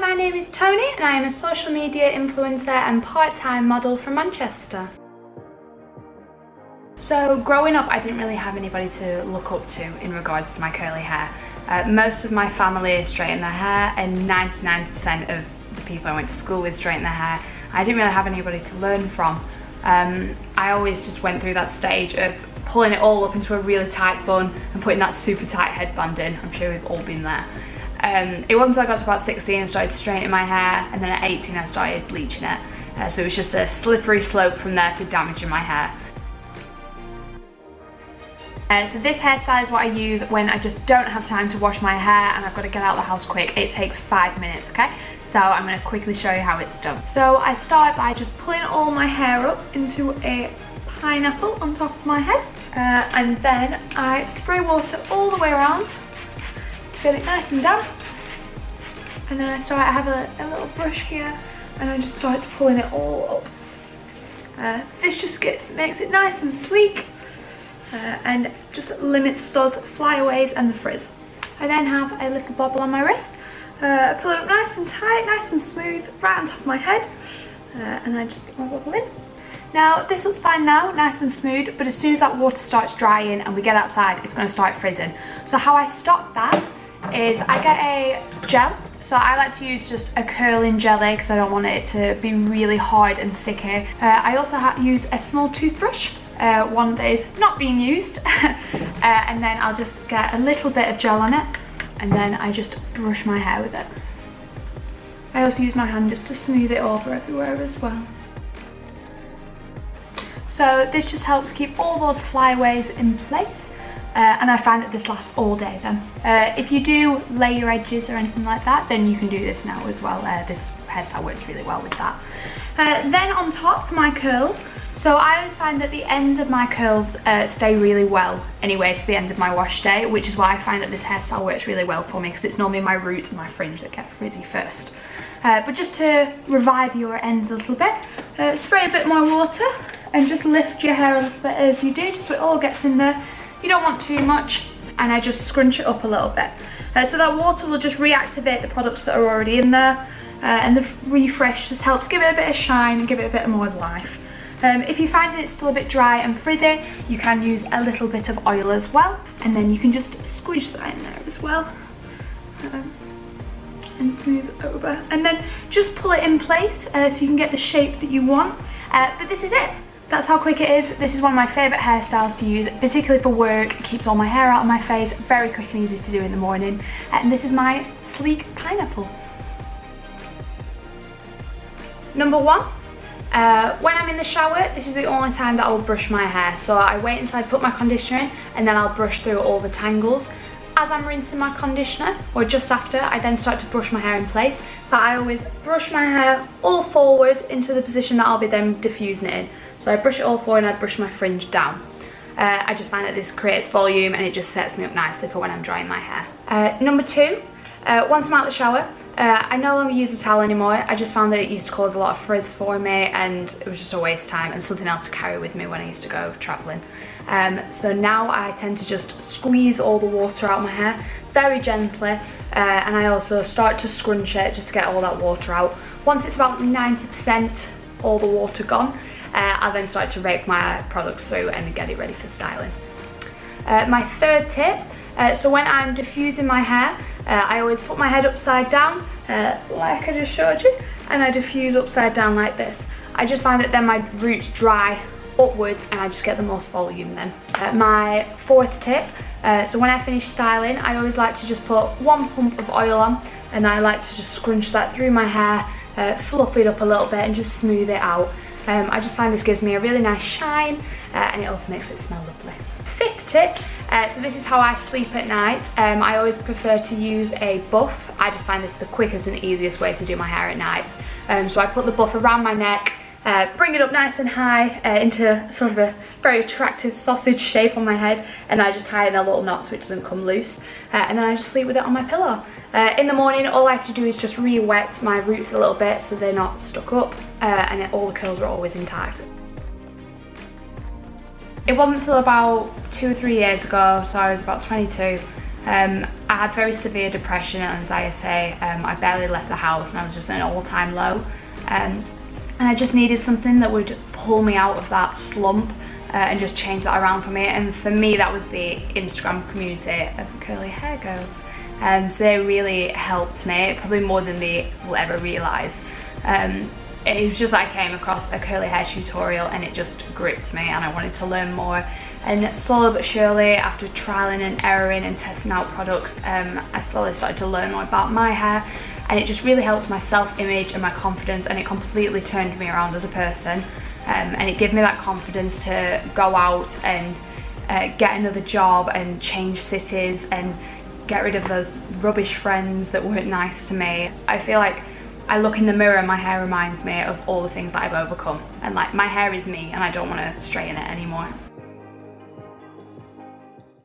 my name is Toni and I am a social media influencer and part-time model from Manchester. So growing up, I didn't really have anybody to look up to in regards to my curly hair. Most of my family straighten their hair, and 99% of the people I went to school with straighten their hair. I didn't really have anybody to learn from. I always just went through that stage of pulling it all up into a really tight bun and putting that super tight headband in. I'm sure we've all been there. It wasn't until I got to about 16 and started straightening my hair, and then at 18 I started bleaching it. So it was just a slippery slope from there to damaging my hair. So this hairstyle is what I use when I just don't have time to wash my hair and I've got to get out of the house quick. It takes 5 minutes, okay? So I'm going to quickly show you how it's done. So I start by just pulling all my hair up into a pineapple on top of my head, and then I spray water all the way around to get it nice and damp. And then I have a little brush here and I just start pulling it all up. This just makes it nice and sleek. And just limits those flyaways and the frizz. I then have a little bobble on my wrist. I pull it up nice and tight, nice and smooth, right on top of my head, and I just put my bobble in. Now this looks fine now, nice and smooth, but as soon as that water starts drying and we get outside, it's going to start frizzing. So how I stop that is I get a gel. So I like to use just a curling jelly because I don't want it to be really hard and sticky. I also use a small toothbrush. One that is not being used, and then I'll just get a little bit of gel on it and then I just brush my hair with it. I also use my hand just to smooth it over everywhere as well. So this just helps keep all those flyaways in place, and I find that this lasts all day then. If you do lay your edges or anything like that, then you can do this now as well. This hairstyle works really well with that. Then on top for my curls, so I always find that the ends of my curls stay really well anyway to the end of my wash day, which is why I find that this hairstyle works really well for me, because it's normally my roots and my fringe that get frizzy first. But just to revive your ends a little bit, spray a bit more water and just lift your hair a little bit as you do, just so it all gets in there. You don't want too much, and I just scrunch it up a little bit. So that water will just reactivate the products that are already in there, and the refresh just helps give it a bit of shine and give it a bit more life. If you're finding it still a bit dry and frizzy, you can use a little bit of oil as well, and then you can just squidge that in there as well, and smooth it over, and then just pull it in place so you can get the shape that you want. But this is it. That's how quick it is. This is one of my favourite hairstyles to use, particularly for work. It keeps all my hair out of my face, very quick and easy to do in the morning, and this is my sleek pineapple. Number 1. When I'm in the shower, this is the only time that I will brush my hair. So I wait until I put my conditioner in and then I'll brush through all the tangles. As I'm rinsing my conditioner, or just after, I then start to brush my hair in place. So I always brush my hair all forward into the position that I'll be then diffusing it in. So I brush it all forward and I brush my fringe down. I just find that this creates volume and it just sets me up nicely for when I'm drying my hair. Number 2, once I'm out of the shower, I no longer use a towel anymore. I just found that it used to cause a lot of frizz for me and it was just a waste of time and something else to carry with me when I used to go travelling. So now I tend to just squeeze all the water out of my hair very gently, and I also start to scrunch it just to get all that water out. Once it's about 90% all the water gone, I'll then start to rake my products through and get it ready for styling. My third tip, so when I'm diffusing my hair, I always put my head upside down, like I just showed you, and I diffuse upside down like this. I just find that then my roots dry upwards and I just get the most volume then. My 4th tip, so when I finish styling, I always like to just put 1 pump of oil on, and I like to just scrunch that through my hair, fluff it up a little bit and just smooth it out. I just find this gives me a really nice shine, and it also makes it smell lovely. 5th tip, so this is how I sleep at night. I always prefer to use a buff. I just find this the quickest and easiest way to do my hair at night. So I put the buff around my neck, bring it up nice and high into sort of a very attractive sausage shape on my head, and I just tie it in a little knot so it doesn't come loose, and then I just sleep with it on my pillow. In the morning, all I have to do is just re-wet my roots a little bit so they're not stuck up, and all the curls are always intact. It wasn't until about 2 or 3 years ago, so I was about 22, I had very severe depression and anxiety. I barely left the house and I was just at an all-time low. And I just needed something that would pull me out of that slump and just change that around for me. And for me, that was the Instagram community of curly hair girls. So they really helped me, probably more than they will ever realise. It was just that I came across a curly hair tutorial and it just gripped me and I wanted to learn more. And slowly but surely, after trialing and erroring and testing out products, I slowly started to learn more about my hair, and it just really helped my self-image and my confidence, and it completely turned me around as a person. And it gave me that confidence to go out and get another job and change cities and get rid of those rubbish friends that weren't nice to me. I feel like I look in the mirror and my hair reminds me of all the things that I've overcome, and like my hair is me and I don't want to straighten it anymore.